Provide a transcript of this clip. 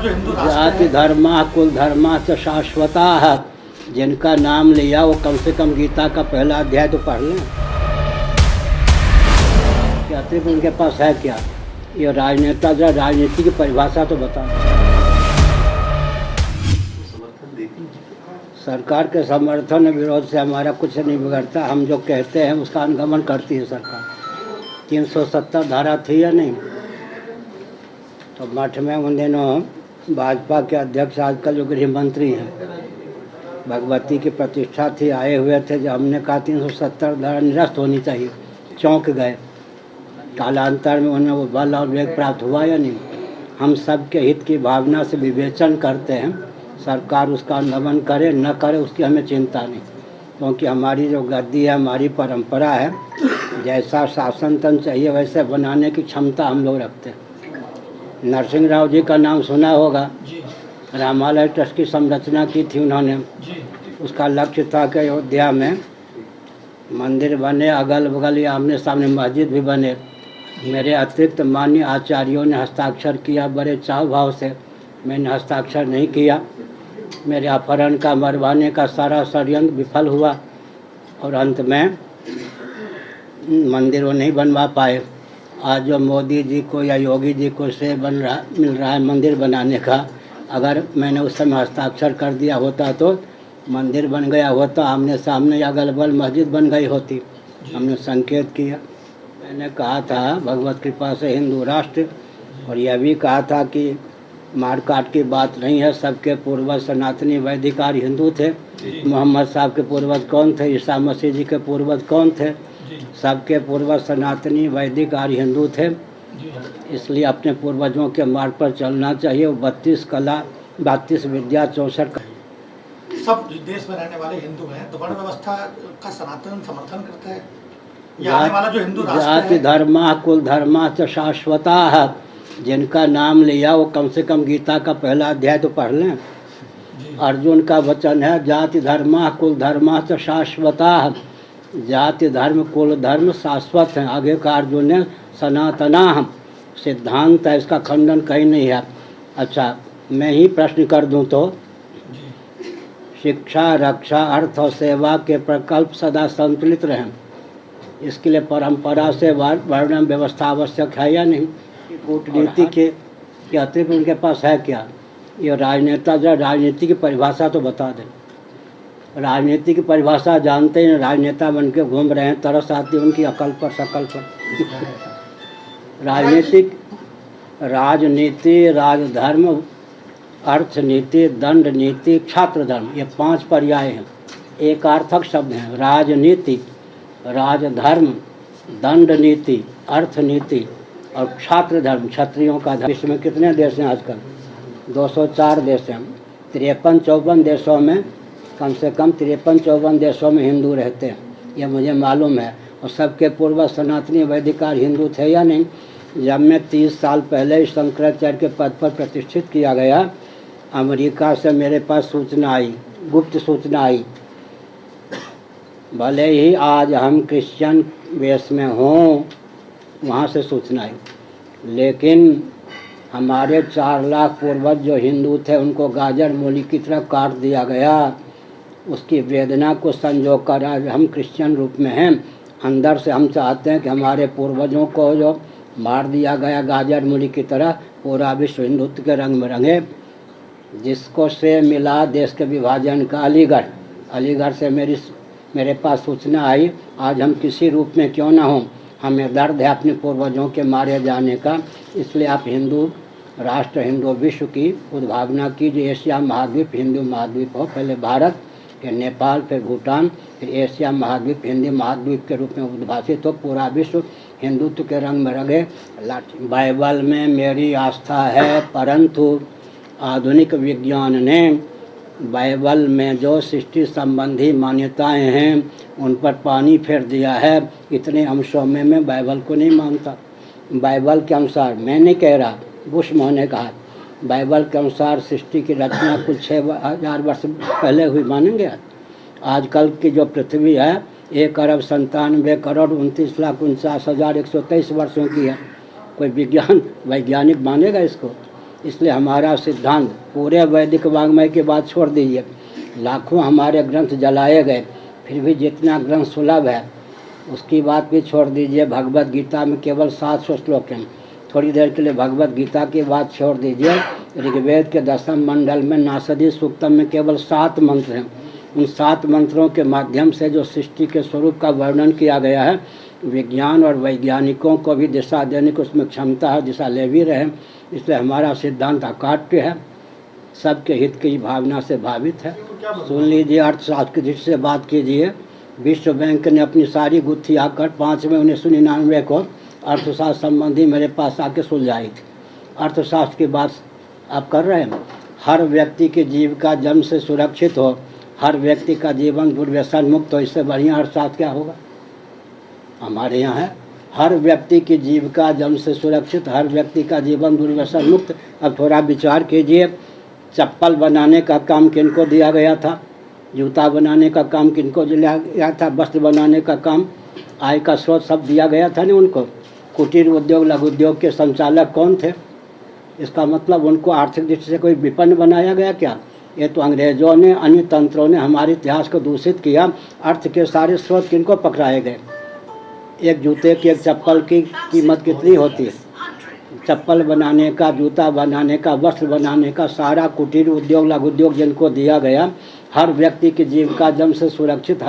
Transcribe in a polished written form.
जो हिंदू राष्ट्र जाति है, धर्मा कुल धर्मा च शाश्वता है। जिनका नाम लिया वो कम से कम गीता का पहला अध्याय तो पढ़ लें। क्या अतिरिक्त उनके पास है क्या? ये राजनेता जो राजनीति की परिभाषा तो बता। सरकार के समर्थन विरोध से हमारा कुछ नहीं बिगड़ता। हम जो कहते हैं उसका अनुगमन करती है सरकार। 370 धारा थी या नहीं? तो मठ में उन दिनों भाजपा के अध्यक्ष आजकल जो गृह मंत्री हैं, भगवती की प्रतिष्ठा थी, आए हुए थे। जब हमने कहा 370 धारा निरस्त होनी चाहिए, चौंक गए। कालांतर में उन्हें वो बल और वेग प्राप्त हुआ या नहीं? हम सब के हित की भावना से विवेचन करते हैं। सरकार उसका अनुगमन करे न करे उसकी हमें चिंता नहीं, क्योंकि हमारी जो गद्दी है, हमारी परंपरा है, जैसा शासन तंत्र चाहिए वैसे बनाने की क्षमता हम लोग रखते हैं। नरसिंह राव जी का नाम सुना होगा। रामालय ट्रस्ट की संरचना की थी उन्होंने। उसका लक्ष्य था कि अयोध्या में मंदिर बने, अगल बगल या आमने सामने मस्जिद भी बने। मेरे अतिरिक्त मान्य आचार्यों ने हस्ताक्षर किया बड़े चाव भाव से। मैंने हस्ताक्षर नहीं किया। मेरे अपहरण का, मरवाने का सारा षड्यंत्र विफल हुआ और अंत में मंदिर वो नहीं बनवा पाए। आज जो मोदी जी को या योगी जी को से मिल रहा है मंदिर बनाने का, अगर मैंने उस समय हस्ताक्षर कर दिया होता तो मंदिर बन गया होता, आमने सामने या अगल बगल मस्जिद बन गई होती। हमने संकेत किया। मैंने कहा था भगवत कृपा से हिंदू राष्ट्र, और यह भी कहा था कि मारकाट की बात नहीं है। सबके पूर्वज सनातनी वैदिक आर्य हिंदू थे। मोहम्मद साहब के पूर्वज कौन थे? ईसा मसीह जी के पूर्वज कौन थे? सबके पूर्वज सनातनी वैदिक आर्य हिंदू थे। इसलिए अपने पूर्वजों के मार्ग पर चलना चाहिए। 32 कला, 32 विद्या, 64 सब देश में रहने वाले हिंदू हैं, तो वर्ण व्यवस्था का सनातन समर्थन करता है। या आने वाला जो हिंदू राष्ट्र जाति है, धर्मा कुल धर्मा च शाश्वता है। जिनका नाम लिया वो कम से कम गीता का पहला अध्याय तो पढ़ लें। अर्जुन का वचन है, जाति धर्मा कुल धर्मा च शाश्वता है। जाति धर्म कुल धर्म शाश्वत हैं। आगे का अर्जुन ने सनातना सिद्धांत है, इसका खंडन कहीं नहीं है। अच्छा, मैं ही प्रश्न कर दूं तो शिक्षा, रक्षा, अर्थ और सेवा के प्रकल्प सदा संतुलित रहें, इसके लिए परंपरा से वर्ण व्यवस्था आवश्यक है या नहीं? कूटनीति के अतिरिक्त उनके पास है क्या? ये राजनेता जो राजनीति की परिभाषा तो बता दें। राजनीति की परिभाषा जानते हैं, राजनेता बन के घूम रहे हैं। तरस आती उनकी अकल पर, शकल पर। राजनीति, राजधर्म, अर्थनीति, दंड नीति, छात्र धर्म, ये 5 पर्याय हैं। एकार्थक शब्द हैं। राजनीति, राजधर्म, दंड नीति, अर्थनीति और छात्र धर्म, क्षत्रियों का धर्म। विश्व में कितने देश हैं आजकल? 204 देश हैं। 53-54 देशों में, कम से कम 53-54 देशों में हिंदू रहते हैं, यह मुझे मालूम है। और सबके पूर्वज सनातनी वैदिक आर्य हिंदू थे या नहीं? जब मैं 30 साल पहले शंकराचार्य के पद पर प्रतिष्ठित किया गया, अमेरिका से मेरे पास सूचना आई, गुप्त सूचना आई। भले ही आज हम क्रिश्चियन वेश में हों, वहाँ से सूचना आई, लेकिन हमारे 4 लाख पूर्वज जो हिंदू थे उनको गाजर मूली की तरह काट दिया गया। उसकी वेदना को संजो कर आज हम क्रिश्चियन रूप में हैं। अंदर से हम चाहते हैं कि हमारे पूर्वजों को जो मार दिया गया गाजर मूली की तरह, पूरा विश्व हिंदुत्व के रंग में रंगे। जिसको से मिला देश के विभाजन का अलीगढ़ से मेरे पास सूचना आई। आज हम किसी रूप में क्यों ना हों, हमें दर्द है अपने पूर्वजों के मारे जाने का। इसलिए आप हिंदू राष्ट्र, हिंदू विश्व की उद्भावना कीजिए। एशिया महाद्वीप हिंदू महाद्वीप हो, पहले भारत, फिर नेपाल, फिर भूटान, फिर एशिया महाद्वीप हिंदी महाद्वीप के रूप में उद्भाषित हो। पूरा विश्व हिंदुत्व के रंग में रंगे। बाइबल में मेरी आस्था है, परंतु आधुनिक विज्ञान ने बाइबल में जो सृष्टि संबंधी मान्यताएं हैं उन पर पानी फेर दिया है। इतने अंशों में मैं बाइबल को नहीं मानता। बाइबल के अनुसार, मैं नहीं कह रहा, बुश मोह ने कहा, बाइबल के अनुसार सृष्टि की रचना कुछ 6000 वर्ष पहले हुई, मानेंगे? आजकल की जो पृथ्वी है 1,97,29,49,123 वर्षों की है। कोई वैज्ञानिक मानेगा इसको? इसलिए हमारा सिद्धांत, पूरे वैदिक वाङ्मय की बात छोड़ दीजिए, लाखों हमारे ग्रंथ जलाए गए, फिर भी जितना ग्रंथ सुलभ है उसकी बात भी छोड़ दीजिए। भगवत गीता में केवल 700 श्लोक हैं। थोड़ी देर के लिए भगवत गीता की बात छोड़ दीजिए, ऋग्वेद के 10वें मंडल में नासदी सूक्तम में केवल 7 मंत्र हैं। उन 7 मंत्रों के माध्यम से जो सृष्टि के स्वरूप का वर्णन किया गया है, विज्ञान और वैज्ञानिकों को भी दिशा देने की उसमें क्षमता है, दिशा ले भी रहे। इसलिए हमारा सिद्धांत अकाट्य है, सबके हित की भावना से भावित है। सुन लीजिए, अर्थशास्त्र की दृष्टि से बात कीजिए। विश्व बैंक ने अपनी सारी गुत्थी आकर 5 मई 1999 को अर्थशास्त्र संबंधी मेरे पास आके सुलझाई थी। अर्थशास्त्र की बात आप कर रहे हैं। हर व्यक्ति की जीविका जन्म से सुरक्षित हो, हर व्यक्ति का जीवन दुर्व्यसन मुक्त हो, इससे बढ़िया अर्थशास्त्र क्या होगा? हमारे यहाँ है, हर व्यक्ति की जीविका जन्म से सुरक्षित, हर व्यक्ति का जीवन दुर्व्यसन मुक्त। अब थोड़ा विचार कीजिए, चप्पल बनाने का काम किनको दिया गया था? जूता बनाने का काम किनको दिया गया था? वस्त्र बनाने का काम, आय का स्रोत सब दिया गया था ना उनको। कुटीर उद्योग, लघु उद्योग के संचालक कौन थे? इसका मतलब उनको आर्थिक दृष्टि से कोई विपन्न बनाया गया क्या? ये तो अंग्रेजों ने, अन्य तंत्रों ने हमारे इतिहास को दूषित किया। अर्थ के सारे स्रोत किनको पकड़ाए गए? एक जूते की, एक चप्पल की कीमत कितनी होती है? चप्पल बनाने का, जूता बनाने का, वस्त्र बनाने का सारा कुटीर उद्योग, लघु उद्योग जिनको दिया गया, हर व्यक्ति की जीविका जन्म से सुरक्षित